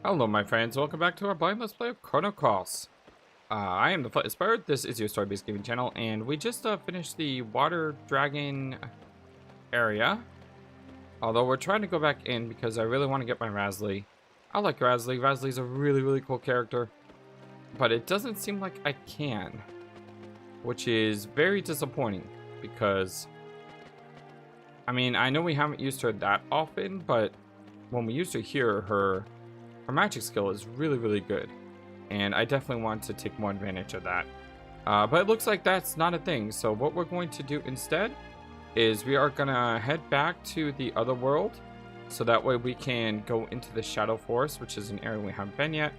Hello my friends, welcome back to our blind let's play of Chrono Cross. I am the FlightlessBird, this is your story-based gaming channel, and we just finished the water dragon area. Although we're trying to go back in because I really want to get my Razly. I like Razly, Razly's a really cool character. But it doesn't seem like I can. Which is very disappointing because... I mean, I know we haven't used her that often, but when we used her here, her magic skill is really good, and I definitely want to take more advantage of that. But it looks like that's not a thing, so what we're going to do instead is we are gonna head back to the other world, so that way we can go into the Shadow Forest, which is an area we haven't been yet,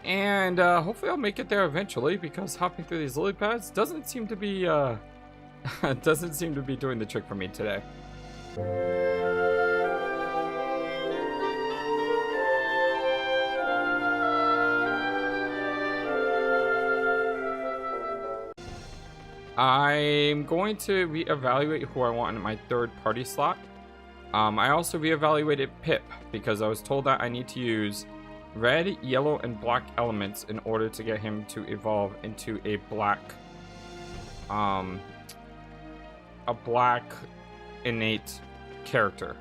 and hopefully I'll make it there eventually, because hopping through these lily pads doesn't seem to be doesn't seem to be doing the trick for me today. I'm going to reevaluate who I want in my third party slot. I also reevaluated Pip because I was told that I need to use red, yellow, and black elements in order to get him to evolve into a black innate character.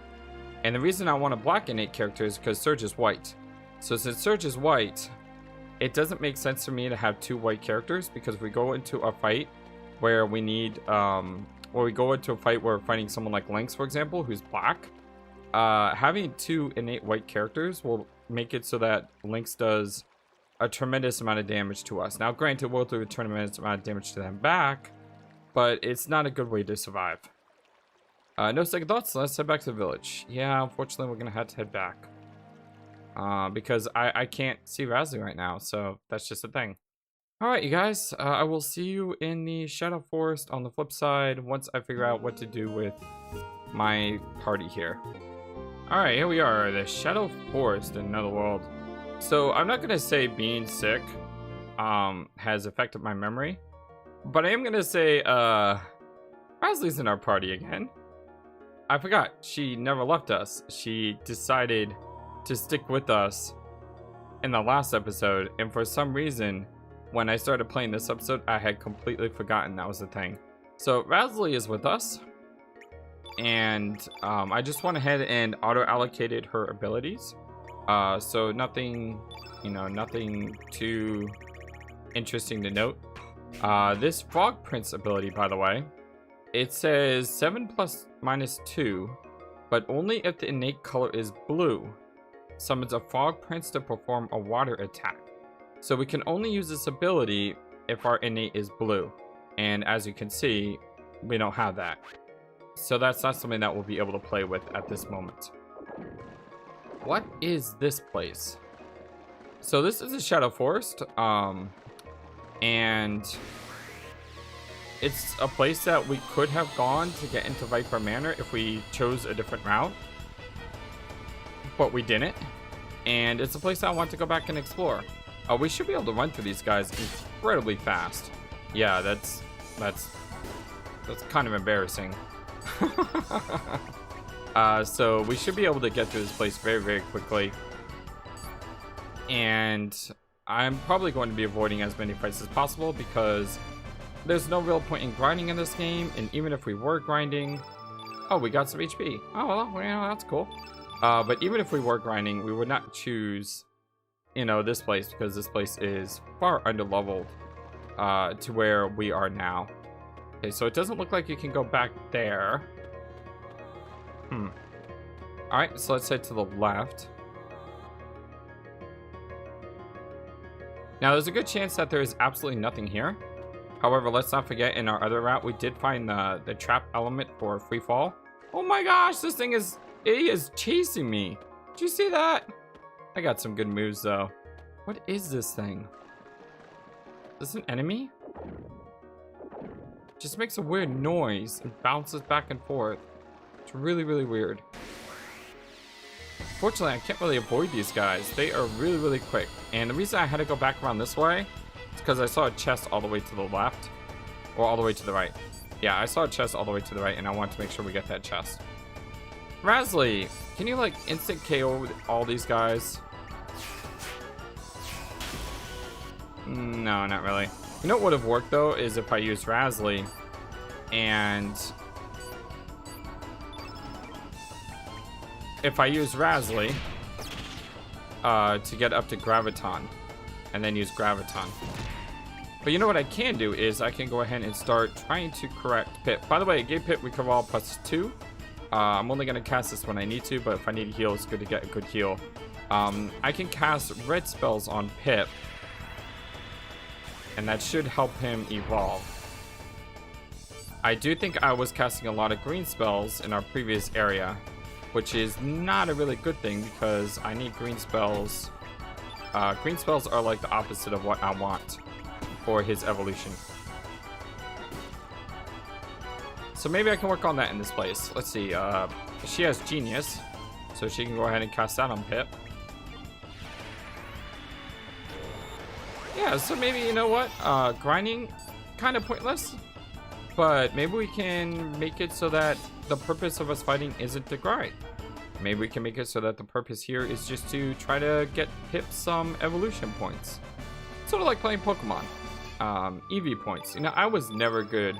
And the reason I want a black innate character is because Surge is white. So since Surge is white, it doesn't make sense for me to have two white characters, because if we go into a fight where we need where we go into a fight where we're fighting someone like Lynx, for example, who's black, having two innate white characters will make it so that Lynx does a tremendous amount of damage to us. Now granted, we'll do a tremendous amount of damage to them back, but it's not a good way to survive. No second thoughts, let's head back to the village. Yeah, unfortunately we're gonna have to head back because I can't see Razly right now, so that's just a thing. Alright, you guys, I will see you in the Shadow Forest on the flip side once I figure out what to do with my party here. Alright, here we are, the Shadow Forest in another world. So, I'm not going to say being sick has affected my memory, but I am going to say Razly's in our party again. I forgot, she never left us. She decided to stick with us in the last episode, and for some reason, when I started playing this episode, I had completely forgotten that was the thing. So Razly is with us, and I just went ahead and auto-allocated her abilities. So nothing, you know, nothing too interesting to note. This Frog Prince ability, by the way, it says 7 + -2, but only if the innate color is blue. Summons a Frog Prince to perform a water attack. So we can only use this ability if our innate is blue. And as you can see, we don't have that. So that's not something that we'll be able to play with at this moment. What is this place? So this is a Shadow Forest. And it's a place that we could have gone to get into Viper Manor if we chose a different route. But we didn't. And it's a place I want to go back and explore. We should be able to run through these guys incredibly fast. Yeah, that's kind of embarrassing. So we should be able to get through this place very quickly. And I'm probably going to be avoiding as many fights as possible because there's no real point in grinding in this game. And even if we were grinding... Oh, we got some HP. Oh, well, yeah, that's cool. But even if we were grinding, we would not choose... you know, this place, because this place is far under leveled to where we are now. Okay, so it doesn't look like you can go back there. Alright, so let's head to the left. Now there's a good chance that there is absolutely nothing here. However, let's not forget, in our other route we did find the trap element for free fall. Oh my gosh, this thing is chasing me. Did you see that? I got some good moves though. What is this thing? Is this an enemy? It just makes a weird noise and bounces back and forth. It's really weird. Fortunately, I can't really avoid these guys. They are really quick. And the reason I had to go back around this way is because I saw a chest all the way to the left. Or all the way to the right. Yeah, I saw a chest all the way to the right, and I want to make sure we get that chest. Razly, can you like instant KO all these guys? No, not really. You know what would have worked though is if I used Razly and to get up to Graviton and then use Graviton. But you know what I can do is I can go ahead and start trying to correct Pip. By the way, gave Pip recover all +2. I'm only going to cast this when I need to, but if I need a heal, it's good to get a good heal. I can cast red spells on Pip, and that should help him evolve. I do think I was casting a lot of green spells in our previous area, which is not a really good thing because I need green spells. Green spells are like the opposite of what I want for his evolution. So maybe I can work on that in this place. Let's see. She has Genius, so she can go ahead and cast that on Pip. Yeah, so maybe, you know what? Grinding, kind of pointless. But maybe we can make it so that the purpose of us fighting isn't to grind. Maybe we can make it so that the purpose here is just to try to get Pip some evolution points. Sort of like playing Pokemon. EV points. You know, I was never good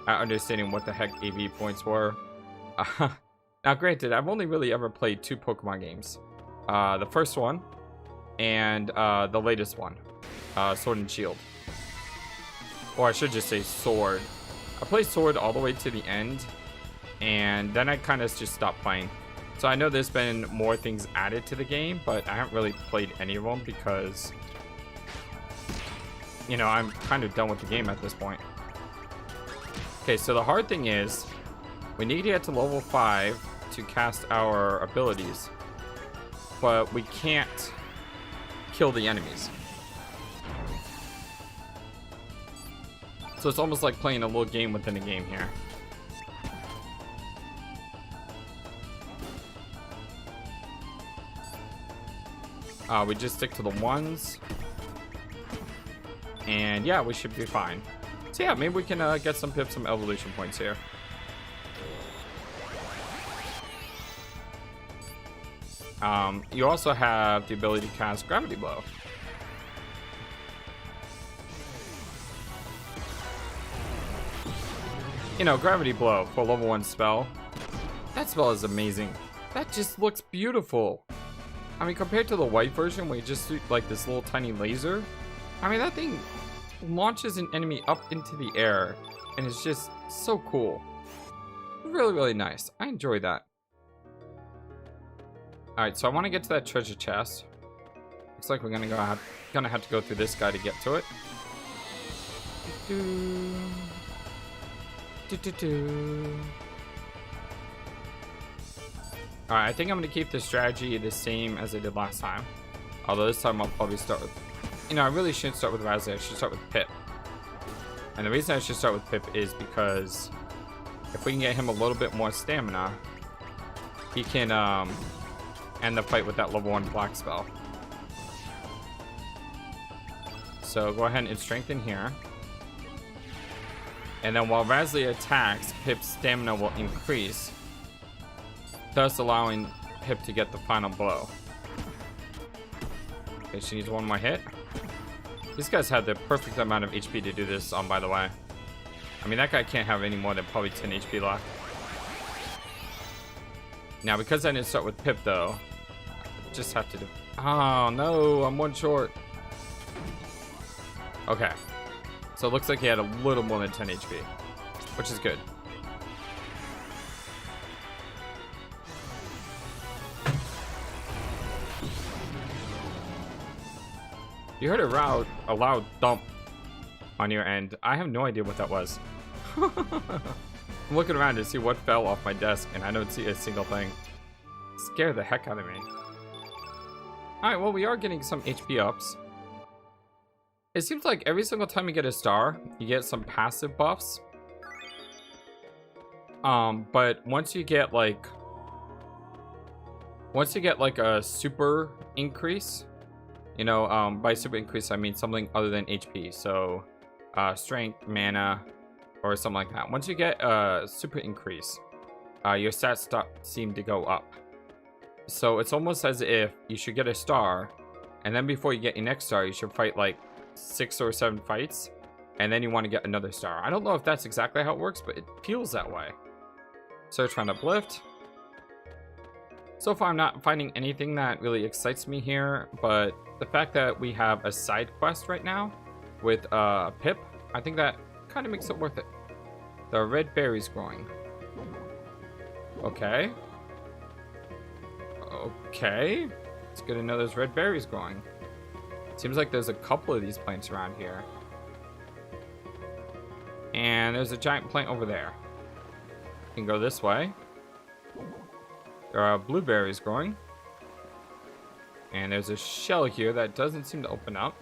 at understanding what the heck EV points were. Now, granted, I've only really ever played 2 Pokemon games. The first one and the latest one, Sword and Shield. Or I should just say Sword. I played Sword all the way to the end, and then I kind of just stopped playing. So I know there's been more things added to the game, but I haven't really played any of them because, you know, I'm kind of done with the game at this point. Okay, so the hard thing is we need to get to level 5 to cast our abilities, but we can't kill the enemies. So it's almost like playing a little game within a game here. We just stick to the ones. And yeah, we should be fine. So yeah, maybe we can get some Pip some evolution points here. You also have the ability to cast Gravity Blow. You know, Gravity Blow for level 1 spell. That spell is amazing. That just looks beautiful. I mean, compared to the white version where you just shoot like this little tiny laser. I mean, that thing launches an enemy up into the air and it's just so cool. Really, really nice. I enjoy that. Alright, so I want to get to that treasure chest. Looks like we're gonna have to go through this guy to get to it. Alright, I think I'm gonna keep the strategy the same as I did last time. Although this time I'll probably start with, you know, I really shouldn't start with Razzie. I should start with Pip. And the reason I should start with Pip is because if we can get him a little bit more stamina, he can end the fight with that level 1 black spell. So go ahead and strengthen here. And then while Razzie attacks, Pip's stamina will increase, thus allowing Pip to get the final blow. Okay, she needs one more hit. These guys had the perfect amount of HP to do this on, by the way. I mean, that guy can't have any more than probably 10 HP left. Now, because I didn't start with Pip, though, I just have to do... Oh, no, I'm one short. Okay. So it looks like he had a little more than 10 HP, which is good. You heard a loud thump on your end. I have no idea what that was. I'm looking around to see what fell off my desk, and I don't see a single thing. Scared the heck out of me. Alright, well, we are getting some HP ups. It seems like every single time you get a star, you get some passive buffs. But once you get like a super increase, you know, by super increase I mean something other than HP. So strength, mana, or something like that. Once you get a super increase, your stats seem to go up. So it's almost as if you should get a star, and then before you get your next star, you should fight like 6 or 7 fights, and then you want to get another star. I don't know if that's exactly how it works, but it feels that way. Search, find, uplift. So far, I'm not finding anything that really excites me here, but the fact that we have a side quest right now with Pip, I think that kind of makes it worth it. The red berries growing. Okay. Okay. It's good to know there's red berries growing. Seems like there's a couple of these plants around here. And there's a giant plant over there. You can go this way. There are blueberries growing. And there's a shell here that doesn't seem to open up.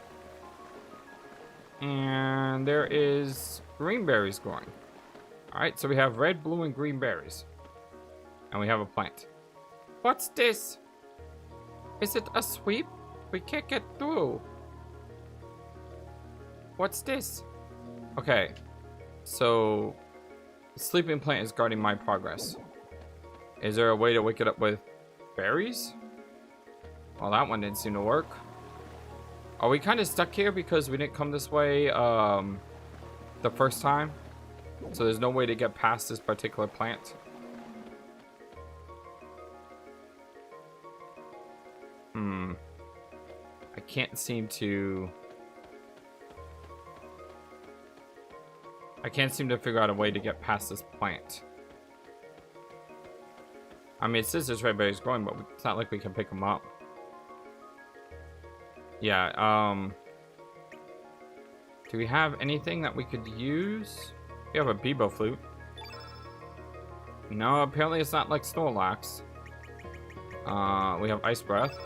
And there is green berries growing. Alright, so we have red, blue, and green berries. And we have a plant. What's this? Is it a sweep? We can't get through. What's this? Okay. So, the sleeping plant is guarding my progress. Is there a way to wake it up with berries? Well, that one didn't seem to work. Are we kind of stuck here because we didn't come this way the first time? So there's no way to get past this particular plant? I can't seem to figure out a way to get past this plant. I mean, it says there's red berries growing, but it's not like we can pick them up. Yeah, do we have anything that we could use? We have a Bebo flute. No, apparently it's not like Snorlax. We have Ice Breath.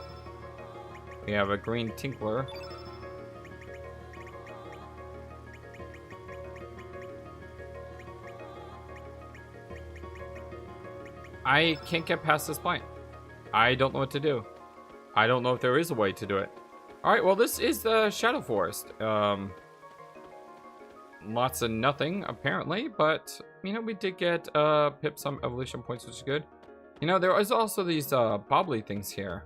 We have a green Tinkler. I can't get past this plant. I don't know what to do. I don't know if there is a way to do it. Alright, well, this is the Shadow Forest. Lots of nothing, apparently, but, you know, we did get Pip some evolution points, which is good. You know, there is also these bobbly things here.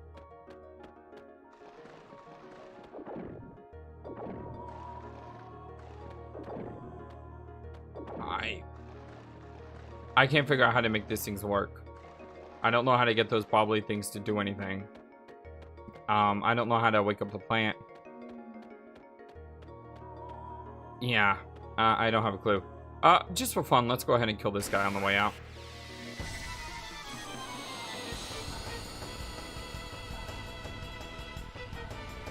I can't figure out how to make these things work. I don't know how to get those bobbly things to do anything. I don't know how to wake up the plant. Yeah, I don't have a clue. Just for fun, let's go ahead and kill this guy on the way out.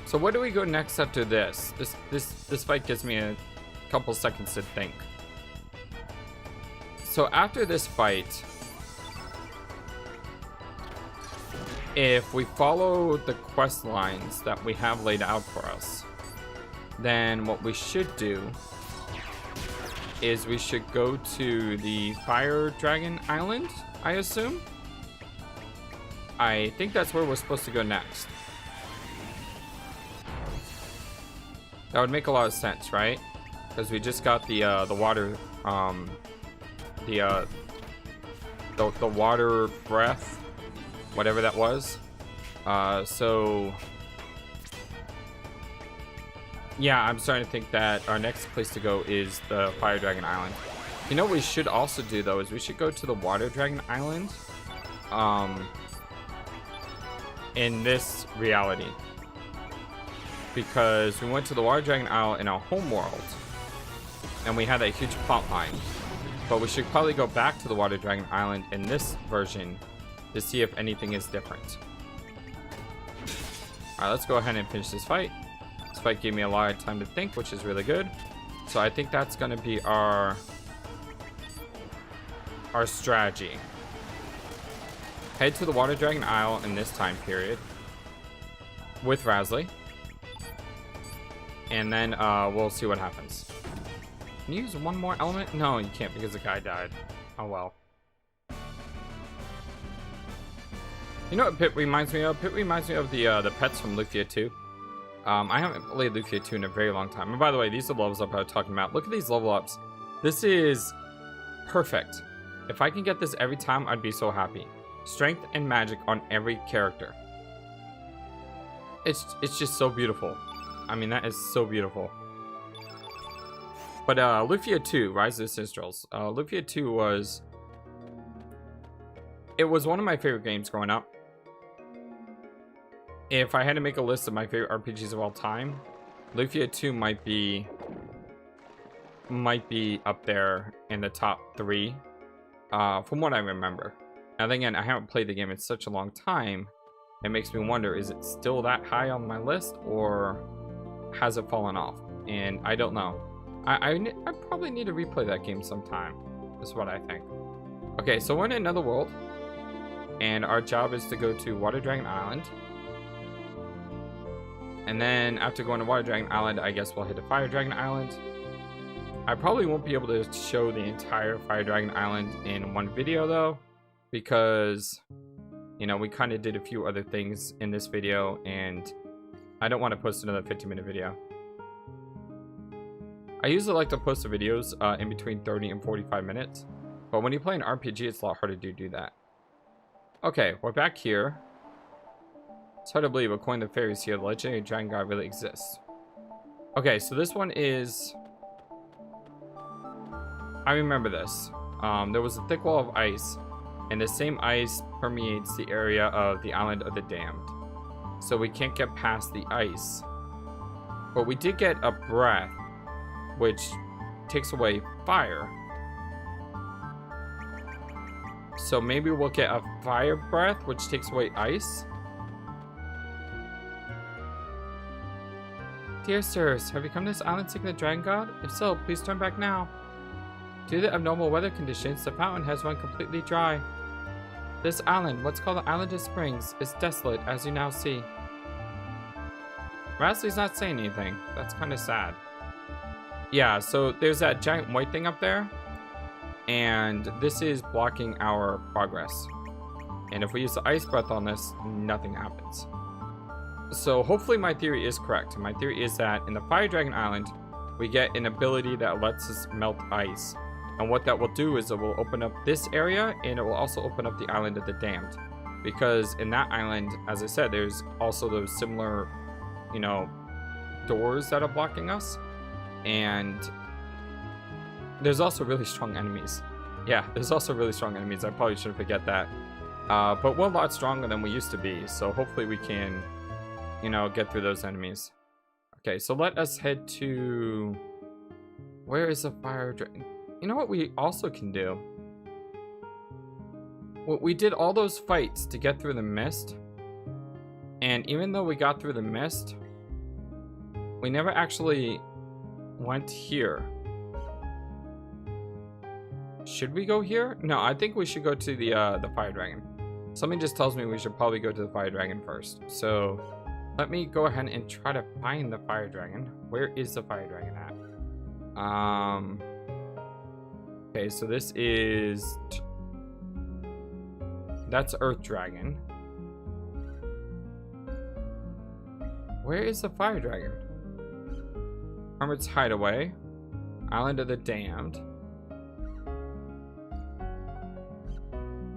So where do we go next after this? This fight gives me a couple seconds to think. So after this fight, if we follow the quest lines that we have laid out for us, then what we should do is we should go to the Fire Dragon Island, I assume. I think that's where we're supposed to go next. That would make a lot of sense, right? Because we just got the water, the water breath, whatever that was. So yeah, I'm starting to think that our next place to go is the Fire Dragon Island. You know what we should also do though is we should go to the Water Dragon Island in this reality, because we went to the Water Dragon Isle in our home world and we had a huge plot line. But we should probably go back to the Water Dragon Island in this version to see if anything is different. Alright, let's go ahead and finish this fight. This fight gave me a lot of time to think, which is really good. So I think that's going to be our strategy. Head to the Water Dragon Isle in this time period with Razly. And then we'll see what happens. Can you use one more element? No, you can't because the guy died. Oh well. You know what Pip reminds me of? Pip reminds me of the pets from Lufia 2. I haven't played Lufia 2 in a very long time. And by the way, these are the levels up I was talking about. Look at these level ups. This is perfect. If I can get this every time, I'd be so happy. Strength and magic on every character. It's just so beautiful. I mean, that is so beautiful. But Lufia 2, Rise of the Sinstrels. Lufia 2 was... It was one of my favorite games growing up. If I had to make a list of my favorite RPGs of all time, Lufia 2 might be up there in the top 3, from what I remember. Now then again, I haven't played the game in such a long time. It makes me wonder, is it still that high on my list, or has it fallen off? And I don't know. I probably need to replay that game sometime, is what I think. Okay, so we're in another world, and our job is to go to Water Dragon Island. And then after going to Water Dragon Island, I guess we'll hit to Fire Dragon Island. I probably won't be able to show the entire Fire Dragon Island in one video though, because, you know, we kind of did a few other things in this video, and I don't want to post another 15-minute video. I usually like to post the videos in between 30 and 45 minutes, but when you play an RPG, it's a lot harder to do that. Okay, we're back here. It's hard to believe, according to fairies here, the legendary dragon god really exists. Okay, so this one is... I remember this. There was a thick wall of ice, and the same ice permeates the area of the Island of the Damned. So we can't get past the ice. But we did get a breath, which takes away fire. So maybe we'll get a fire breath, which takes away ice. Dear sirs, have you come to this island seeking the dragon god? If so, please turn back now. Due to abnormal weather conditions, the fountain has run completely dry. This island, what's called the Island of Springs, is desolate, as you now see. Rasley's not saying anything. That's kind of sad. Yeah, so there's that giant white thing up there, and this is blocking our progress. And if we use the ice breath on this, nothing happens. So hopefully my theory is correct. My theory is that in the Fire Dragon Island, we get an ability that lets us melt ice. And what that will do is it will open up this area, and it will also open up the Island of the Damned. Because in that island, as I said, there's also those similar, you know, doors that are blocking us. And there's also really strong enemies. Yeah, there's also really strong enemies. I probably shouldn't forget that. But we're a lot stronger than we used to be. So hopefully we can, you know, get through those enemies. Okay, so let us head to... Where is the fire dragon? You know what we also can do? Well, we did all those fights to get through the mist. And even though we got through the mist, we never actually went here. Should we go here? No, I think we should go to the fire dragon. Something just tells me we should probably go to the fire dragon first. So let me go ahead and try to find the fire dragon. Where is the fire dragon at? Okay, so this is... That's Earth Dragon. Where is the fire dragon? Hermit's Hideaway. Island of the Damned.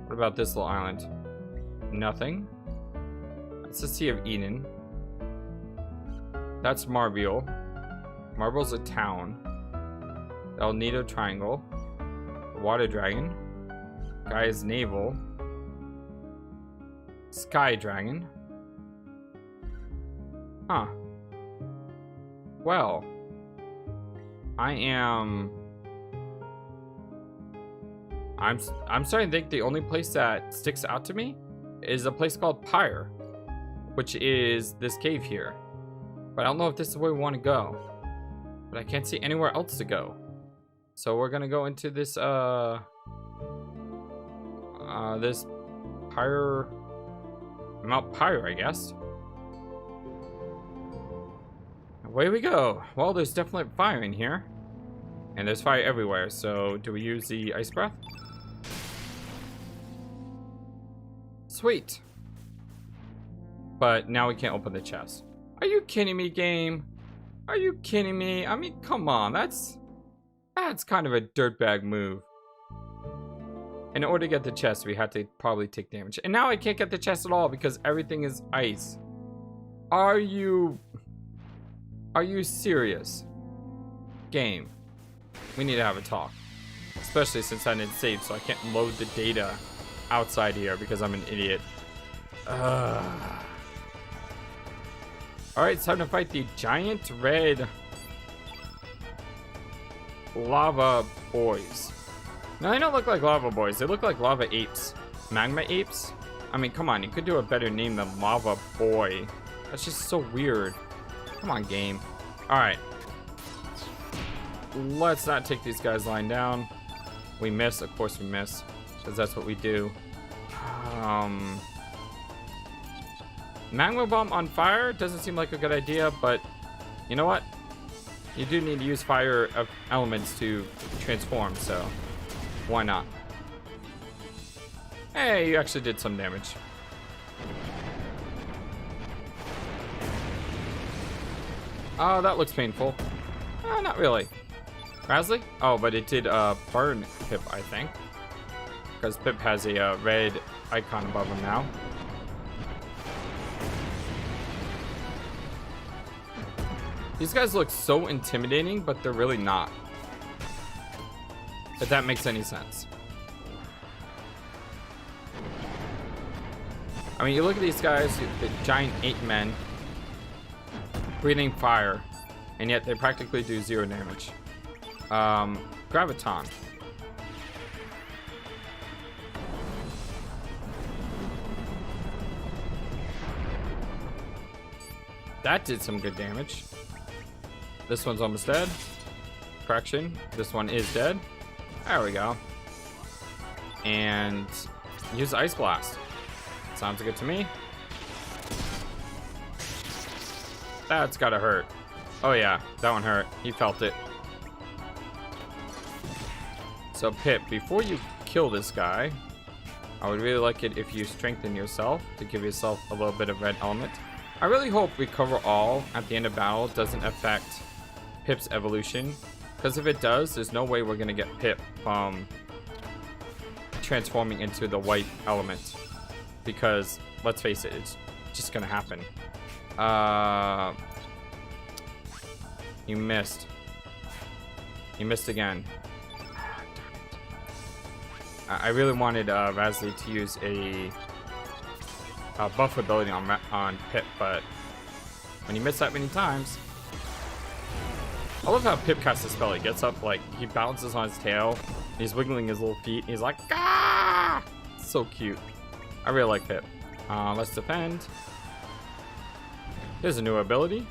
What about this little island? Nothing. That's the Sea of Eden. That's Marbiel. Marbiel's a town. The El Nido Triangle. Water Dragon. Gaia's Navel. Sky Dragon. Huh. Well, I'm starting to think the only place that sticks out to me is a place called Pyre, which is this cave here. But I don't know if this is where we want to go. But I can't see anywhere else to go. So we're gonna go into this this Pyre, Mount Pyre, I guess. Away we go. Well, there's definitely fire in here. And there's fire everywhere, so do we use the ice breath? Sweet. But now we can't open the chest. Are you kidding me, game? Are you kidding me? I mean, come on, that's kind of a dirtbag move. In order to get the chest, we had to probably take damage. And now I can't get the chest at all because everything is ice. Are you serious? Game. we need to have a talk. Especially since I didn't save, so I can't load the data outside here because I'm an idiot. Alright, it's time to fight the giant red lava boys. Now, they don't look like lava boys. They look like lava apes. Magma apes? I mean, come on. You could do a better name than Lava Boy. That's just so weird. Come on, game. Alright. Let's not take these guys lying down. We miss. Of course we miss. Because that's what we do. Magma bomb on fire doesn't seem like a good idea, but you know what? You do need to use fire elements to transform, so why not? Hey, you actually did some damage. Oh, that looks painful. Not really. Rasley? Oh, but it did burn Pip, I think. Because Pip has a red icon above him now. These guys look so intimidating, but they're really not. If that makes any sense. I mean, you look at these guys, the giant ape men, breathing fire, and yet they practically do 0 damage. Graviton. That did some good damage. This one's almost dead. Correction, this one is dead. There we go. And use Ice Blast. Sounds good to me. That's gotta hurt. Oh yeah, that one hurt. He felt it. So Pip, before you kill this guy, I would really like it if you strengthen yourself to give yourself a little bit of red element. I really hope Recover All at the end of battle doesn't affect Pip's evolution, because if it does, there's no way we're gonna get Pip transforming into the white element. Because, let's face it, it's just gonna happen. You missed. You missed again. I really wanted Rasley to use a buff ability on Pip, but when you miss that many times... I love how Pip casts a spell. He gets up, like, he bounces on his tail, he's wiggling his little feet, and he's like, ah! So cute. I really like Pip. Let's defend. Here's a new ability.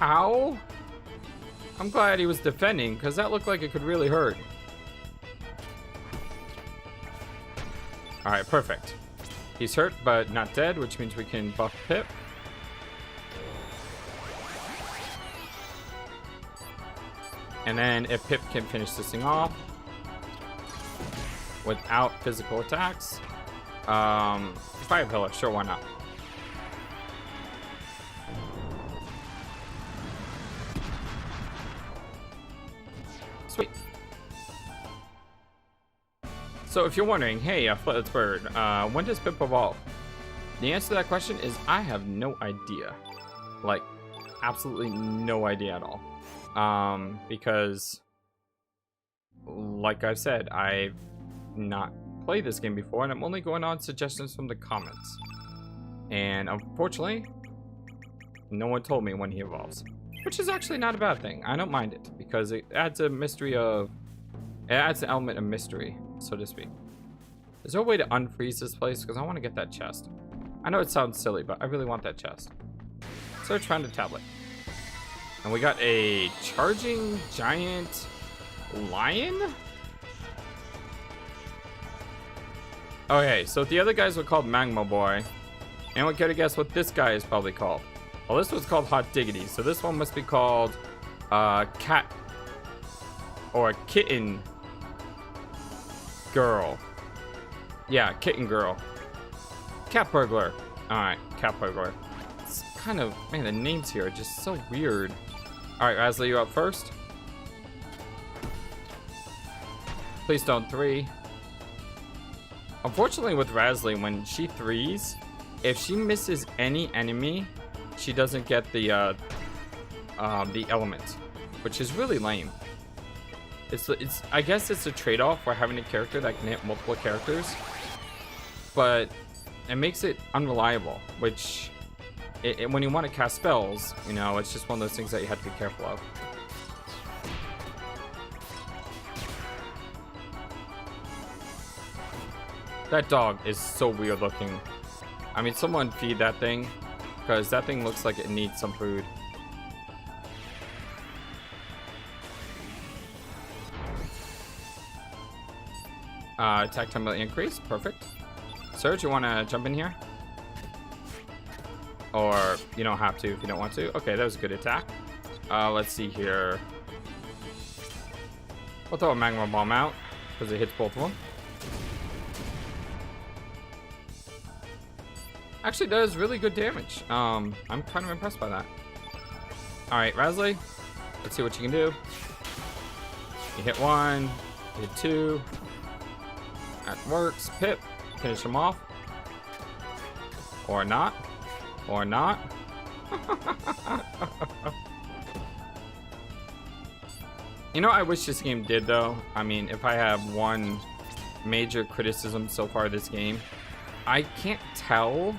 Ow! I'm glad he was defending, because that looked like it could really hurt. Alright, perfect. He's hurt, but not dead, which means we can buff Pip. And then if Pip can finish this thing off without physical attacks, Fire Pillar, sure, why not? Sweet. So if you're wondering, hey, FlightlessBird, when does Pip evolve? The answer to that question is I have no idea. Like, absolutely no idea at all. Because, like I've said, I've not played this game before, and I'm only going on suggestions from the comments. And unfortunately, no one told me when he evolves, which is actually not a bad thing. I don't mind it, because it adds a mystery of... It adds an element of mystery, so to speak. Is there a way to unfreeze this place? Because I want to get that chest. I know it sounds silly, but I really want that chest. Search found a tablet. And we got a charging giant lion? Okay, so the other guys were called Magma Boy. And we gotta guess what this guy is probably called. Well, this one's called Hot Diggity, so this one must be called Cat or Kitten Girl. Yeah, Kitten Girl. Cat Burglar. Alright, Cat Burglar. It's kind of, man, the names here are just so weird. Alright, Rasley, you up first. Please don't 3. Unfortunately with Rasley, when she 3s, if she misses any enemy, she doesn't get the element, which is really lame. It's I guess it's a trade-off for having a character that can hit multiple characters, but it makes it unreliable, which when you want to cast spells, you know, it's just one of those things that you have to be careful of. That dog is so weird looking. I mean, someone feed that thing, because that thing looks like it needs some food. Attack time will increase. Perfect. Surge, you want to jump in here? Or you don't have to if you don't want to. Okay, that was a good attack. Let's see here. We'll throw a magma bomb out because it hits both of them. Actually does really good damage. I'm kind of impressed by that. Alright, Rasley, let's see what you can do. You hit one, you hit two. That works. Pip, finish him off. Or not. Or not. You know, I wish this game did, though. I mean, if I have one major criticism so far this game, I can't tell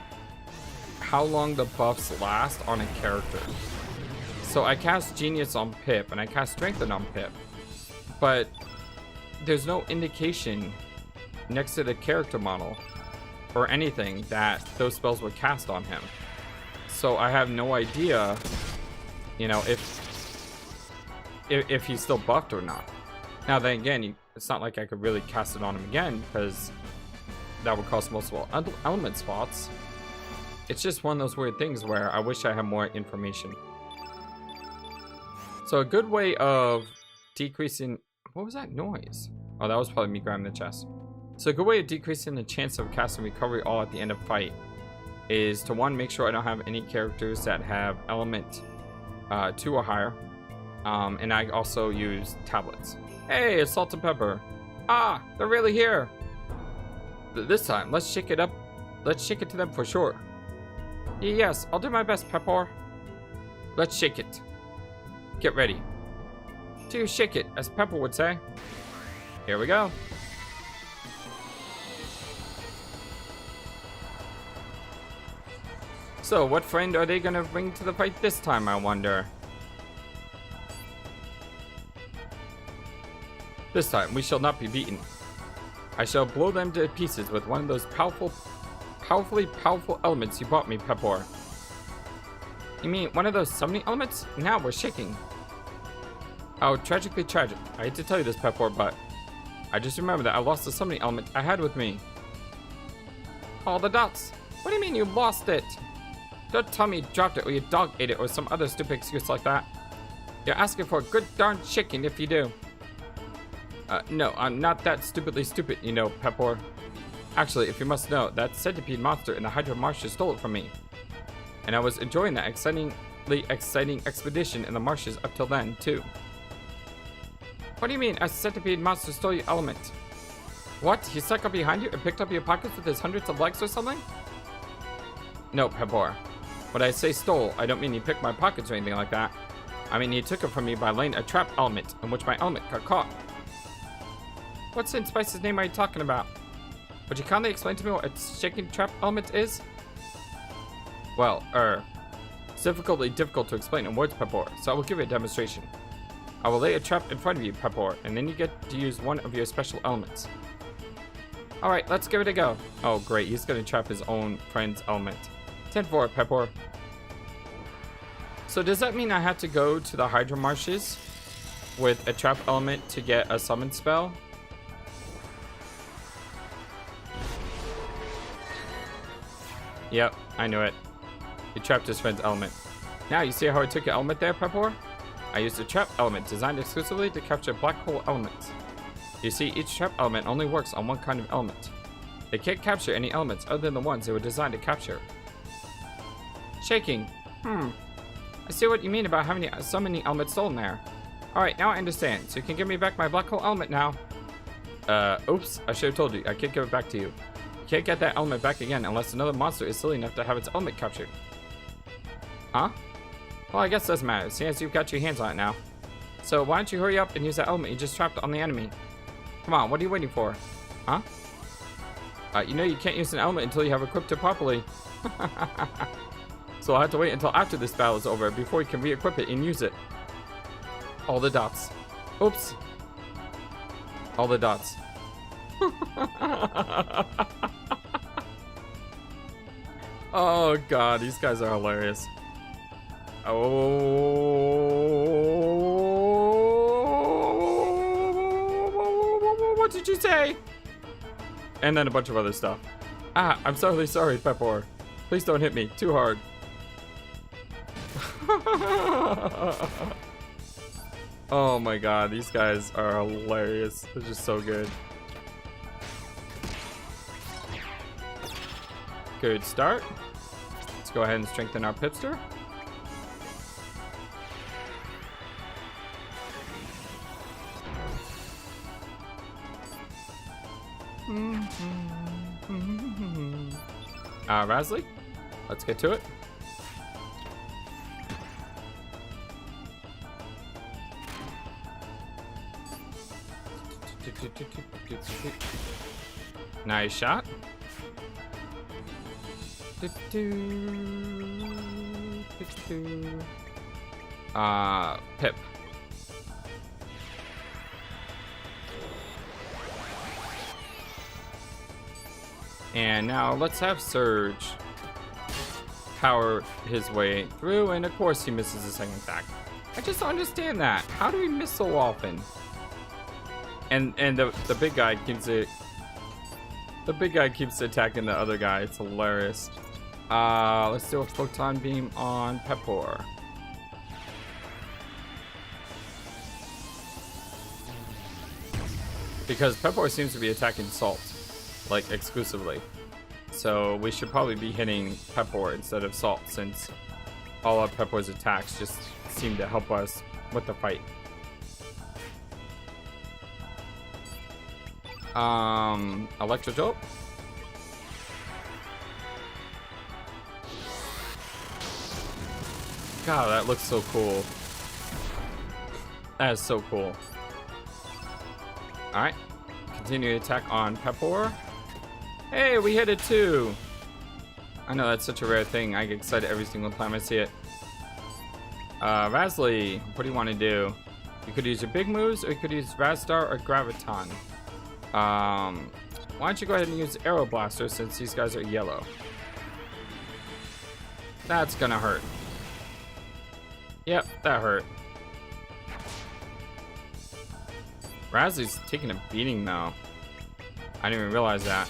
how long the buffs last on a character. So I cast Genius on Pip and I cast Strengthen on Pip, but there's no indication next to the character model or anything that those spells were cast on him. So I have no idea, you know, if he's still buffed or not. Now then again, it's not like I could really cast it on him again, because that would cost multiple element spots. It's just one of those weird things where I wish I had more information. So a good way of decreasing... What was that noise? Oh, that was probably me grabbing the chest. So a good way of decreasing the chance of casting recovery all at the end of fight is to, one, make sure I don't have any characters that have element 2 or higher. And I also use tablets. Hey, it's salt and pepper. Ah, they're really here. This time, let's shake it up. Let's shake it to them for sure. Yes, I'll do my best, Pepper. Let's shake it. Get ready. To shake it, as Pepper would say. Here we go. So, what friend are they gonna bring to the fight this time, I wonder? This time, we shall not be beaten. I shall blow them to pieces with one of those powerfully powerful elements you bought me, Pepper. You mean one of those summoning elements? Now we're shaking. Oh, tragically tragic. I hate to tell you this, Pepper, but I just remember that I lost the summoning element I had with me. All the dots. What do you mean you lost it? Don't tell me you dropped it or your dog ate it or some other stupid excuse like that. You're asking for a good darn shaking if you do. No, I'm not that stupidly stupid, you know, Pepper. Actually, if you must know, that centipede monster in the Hydra marshes stole it from me. And I was enjoying that excitingly exciting expedition in the marshes up till then, too. What do you mean, a centipede monster stole your element? What? He stuck up behind you and picked up your pockets with his hundreds of legs or something? No, Pepper. When I say stole, I don't mean he picked my pockets or anything like that. I mean he took it from me by laying a trap element in which my element got caught. What Sin Spice's name are you talking about? Would you kindly explain to me what a shaking trap element is? Well, it's difficult to explain in words, Pepper, so I will give you a demonstration. I will lay a trap in front of you, Pepper, and then you get to use one of your special elements. Alright, let's give it a go. Oh great, he's gonna trap his own friend's element. 10-4, Pepper. So does that mean I have to go to the Hydra Marshes with a trap element to get a summon spell? Yep, I knew it. He trapped his friend's element. Now, you see how I took your element there, Pepper? I used a trap element designed exclusively to capture black hole elements. You see, each trap element only works on one kind of element. They can't capture any elements other than the ones they were designed to capture. Shaking. I see what you mean about having the summoning element stolen there. Alright, now I understand. So you can give me back my black hole element now. Oops, I should have told you. I can't give it back to you. You can't get that element back again unless another monster is silly enough to have its element captured. Huh? Well, I guess it doesn't matter, seeing as you've got your hands on it now. So why don't you hurry up and use that element you just trapped on the enemy? Come on, what are you waiting for? Huh? You know you can't use an element until you have equipped it properly. So I'll have to wait until after this battle is over before you can re-equip it and use it. All the dots. Oops. All the dots. Oh god, these guys are hilarious. Oh, what did you say? And then a bunch of other stuff. Ah, I'm so sorry, Pepor. Please don't hit me too hard. Oh my god, these guys are hilarious. They're just so good. Good start. Let's go ahead and strengthen our Pipster. Rasley, let's get to it. Nice shot. Pip. And now let's have Surge power his way through, and of course he misses the second attack. I just don't understand that. How do we miss so often? And the big guy keeps it. The big guy keeps attacking the other guy. It's hilarious. Let's do a photon beam on Pepor. Because Pepor seems to be attacking Salt, like exclusively. So we should probably be hitting Pepor instead of Salt, since all of Pepor's attacks just seem to help us with the fight. Electro Jolt. God, that looks so cool. That is so cool. Alright. Continue to attack on Pepor. Hey, we hit it too. I know that's such a rare thing. I get excited every single time I see it. Rasley, what do you want to do? You could use your big moves, or you could use Rastar or Graviton. Why don't you go ahead and use Aero Blaster, since these guys are yellow. That's gonna hurt. Yep, that hurt. Rasley's taking a beating though. I didn't even realize that.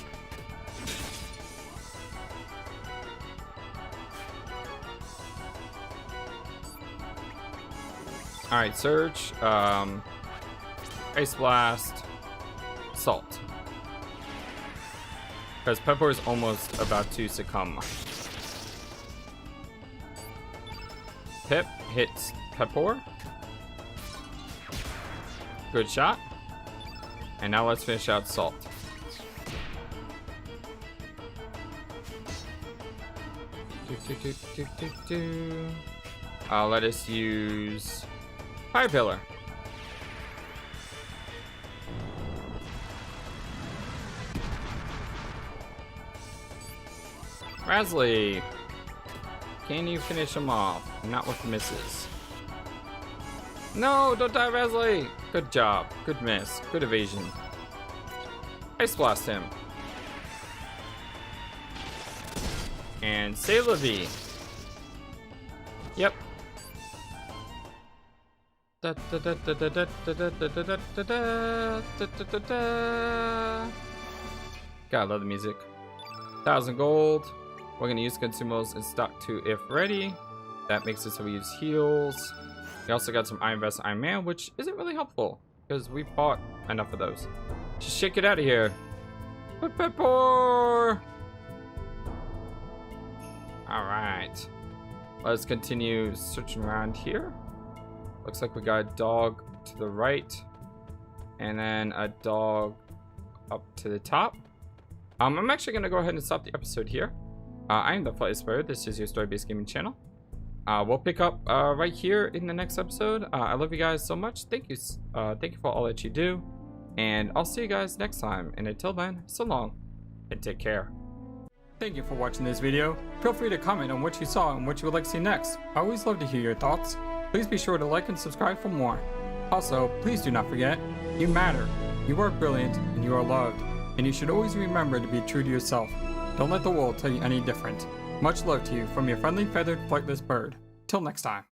Alright, Surge, Ice Blast, Salt. Because Pepor is almost about to succumb. Pip hits Pepor. Good shot. And now let's finish out Salt. Let us use Fire Pillar. Rasley, can you finish him off? Not with misses. No, don't die, Rasley. Good job. Good miss. Good evasion. Ice Blast him. And say la vie. Yep. God, love the music. 1,000 gold. We're gonna use consumables in stock too if ready. That makes it so we use heals. We also got some Iron Vest, Iron Man, which isn't really helpful because we bought enough of those. Just shake it out of here. Pepor! Alright. Let's continue searching around here. Looks like we got a dog to the right. And then a dog up to the top. I'm actually going to go ahead and stop the episode here. I am the FlightlessBird. This is your story-based gaming channel. We'll pick up right here in the next episode. I love you guys so much. Thank you for all that you do. And I'll see you guys next time. And until then, so long and take care. Thank you for watching this video. Feel free to comment on what you saw and what you would like to see next. I always love to hear your thoughts. Please be sure to like and subscribe for more. Also, please do not forget, you matter. You are brilliant and you are loved. And you should always remember to be true to yourself. Don't let the world tell you any different. Much love to you from your friendly feathered flightless bird. Till next time.